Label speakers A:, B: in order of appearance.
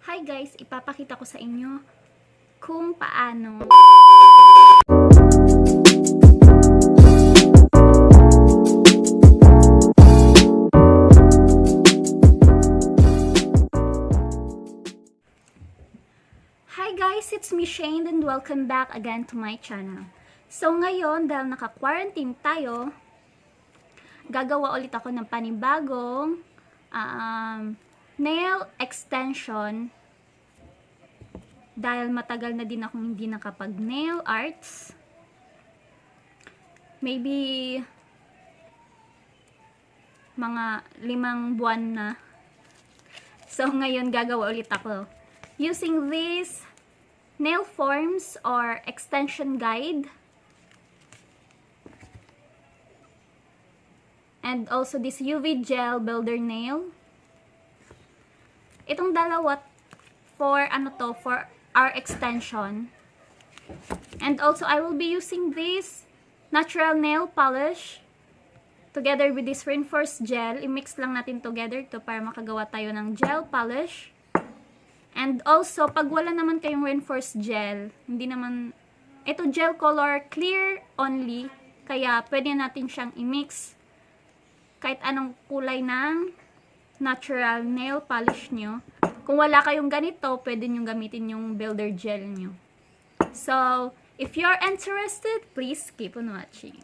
A: Hi guys, ipapakita ko sa inyo kung paano Hi guys, it's me Shane and welcome back again to my channel. So ngayon, dahil naka-quarantine tayo, gagawa ulit ako ng panibagong nail extension dahil matagal na din akong hindi nakapag nail arts. Maybe mga 5 buwan na. So ngayon gagawa ulit ako using these nail forms or extension guide and also this UV gel builder nail. Itong dalawa for our extension. And also I will be using this natural nail polish together with this reinforced gel. I-mix lang natin together to para makagawa tayo ng gel polish. And also, pag wala naman kayong reinforced gel, hindi naman, ito gel color clear only, kaya pwede natin siyang i-mix kahit anong kulay ng natural nail polish nyo. Kung wala kayong ganito, pwede nyo gamitin yung builder gel nyo. So, if you're interested, please keep on watching.